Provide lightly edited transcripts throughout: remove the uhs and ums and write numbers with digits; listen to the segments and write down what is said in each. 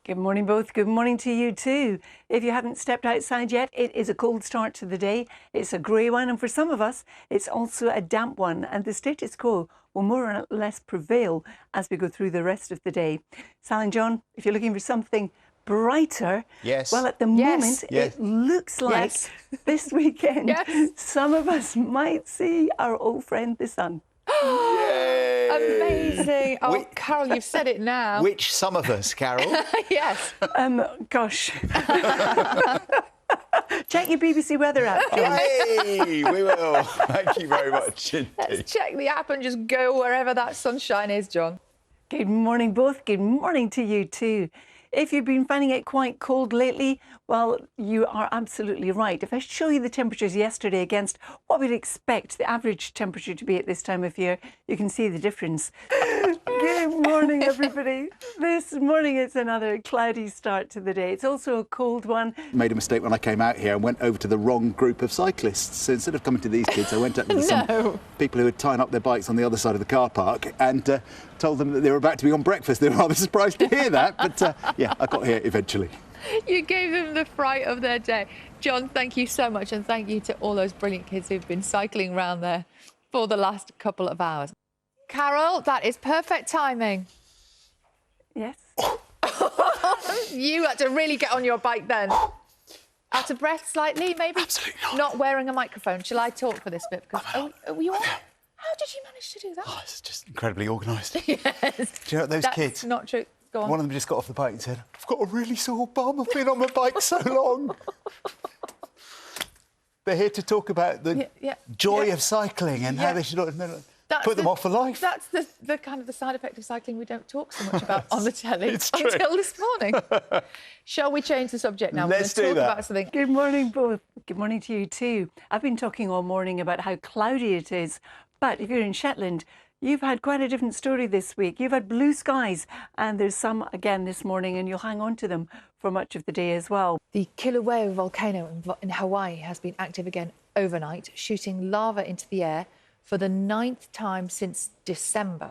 Good morning, both. Good morning to you too. If you haven't stepped outside yet, it is a cold start to the day. It's a grey one, and for some of us, it's also a damp one. And the status quo will more or less prevail as we go through the rest of the day. Sal and John, if you're looking for something brighter, yes. Well, at the moment, it looks like this weekend, some of us might see our old friend, the sun. Yay! Amazing. Oh, Carol, you've said it now. Which some of us, Carol? Yes. Gosh. Check your BBC weather app, John. Hey, we will. Thank you very much indeed. Let's check the app and just go wherever that sunshine is, John. Good morning, both. Good morning to you too. If you've been finding it quite cold lately, well, you are absolutely right. If I show you the temperatures yesterday against what we'd expect the average temperature to be at this time of year, you can see the difference. Good morning, everybody. This morning it's another cloudy start to the day. It's also a cold one. Made a mistake when I came out here and went over to the wrong group of cyclists. So instead of coming to these kids, I went up to some people who were tying up their bikes on the other side of the car park and told them that they were about to be on breakfast. They were rather surprised to hear that, but yeah, I got here eventually. You gave them the fright of their day. John, thank you so much, and thank you to all those brilliant kids who've been cycling around there for the last couple of hours. Carol, that is perfect timing. Yes. You had to really get on your bike then. Out of breath slightly, maybe? Absolutely not. Not wearing a microphone. Shall I talk for this bit? Because, are you on? How did you manage to do that? Oh, it's just incredibly organised. Yes. Do you know what, those kids? That's not true. Go on. One of them just got off the bike and said, I've got a really sore bum. I've been on my bike so long. They're here to talk about the joy of cycling and how they should put them off for life. That's the kind of the side effect of cycling we don't talk so much about on the telly true. Until this morning. Shall we change the subject now? Let's We're do going to that. talk about something. Good morning, both. Good morning to you too. I've been talking all morning about how cloudy it is, but if you're in Shetland, you've had quite a different story this week. You've had blue skies, and there's some again this morning, and you'll hang on to them for much of the day as well. The Kilauea volcano in Hawaii has been active again overnight, shooting lava into the air for the 9th time since December.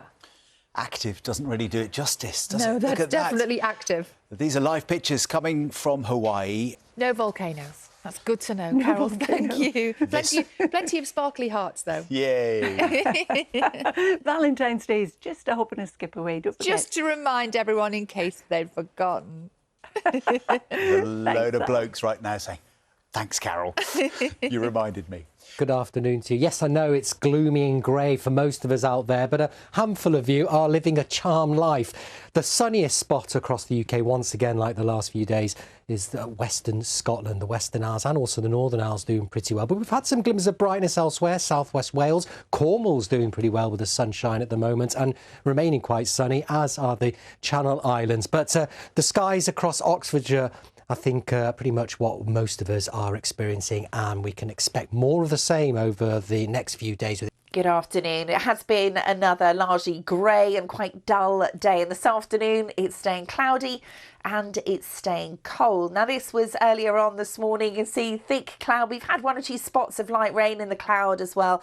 Active doesn't really do it justice, does it? No, Look that's at definitely active. These are live pictures coming from Hawaii. No volcanoes. That's good to know, Carol. Thank you. Plenty of sparkly hearts, though. Yay. Valentine's Day is just a hop and a skip away, don't forget. Just to remind everyone in case they'd forgotten. There's a load of blokes right now saying, thanks, Carol. You reminded me. Good afternoon to you. Yes, I know it's gloomy and grey for most of us out there, but a handful of you are living a charmed life. The sunniest spot across the UK, once again, like the last few days, is Western Scotland, the Western Isles, and also the Northern Isles doing pretty well. But we've had some glimmers of brightness elsewhere. Southwest Wales, Cornwall's doing pretty well with the sunshine at the moment and remaining quite sunny, as are the Channel Islands. But the skies across Oxfordshire, I think pretty much what most of us are experiencing, and we can expect more of the same over the next few days. Good afternoon. It has been another largely grey and quite dull day. And this afternoon, it's staying cloudy and it's staying cold. Now, this was earlier on this morning. You can see thick cloud. We've had one or two spots of light rain in the cloud as well.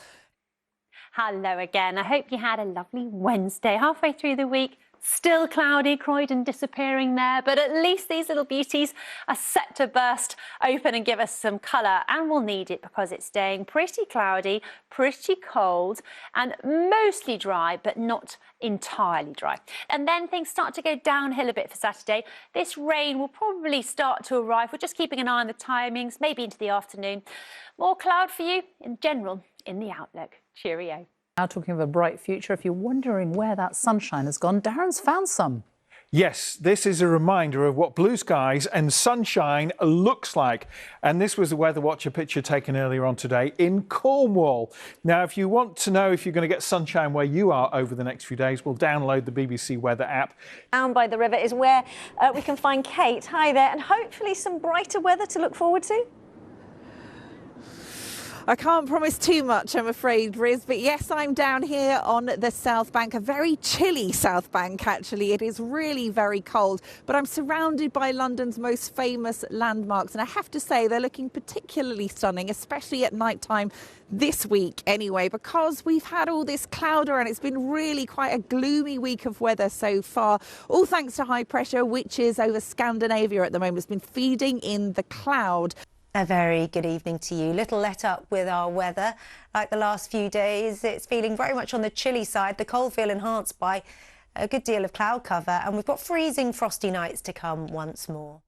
Hello again. I hope you had a lovely Wednesday. Halfway through the week, still cloudy, Croydon disappearing there, but at least these little beauties are set to burst open and give us some colour, and we'll need it because it's staying pretty cloudy, pretty cold and mostly dry, but not entirely dry. And then things start to go downhill a bit for Saturday. This rain will probably start to arrive. We're just keeping an eye on the timings, maybe into the afternoon. More cloud for you in general in the outlook. Cheerio. Now talking of a bright future, if you're wondering where that sunshine has gone, Darren's found some. Yes, this is a reminder of what blue skies and sunshine looks like. And this was a Weather Watcher picture taken earlier on today in Cornwall. Now, if you want to know if you're going to get sunshine where you are over the next few days, we'll download the BBC Weather app. Down by the river is where we can find Kate. Hi there, and hopefully some brighter weather to look forward to. I can't promise too much, I'm afraid, Riz, but yes, I'm down here on the South Bank, a very chilly South Bank, actually. It is really very cold, but I'm surrounded by London's most famous landmarks, and I have to say they're looking particularly stunning, especially at night time this week anyway, because we've had all this cloud around. It's been really quite a gloomy week of weather so far, all thanks to high pressure, which is over Scandinavia at the moment. It's been feeding in the cloud. A very good evening to you. Little let up with our weather. Like the last few days, it's feeling very much on the chilly side. The cold feel enhanced by a good deal of cloud cover, and we've got freezing frosty nights to come once more.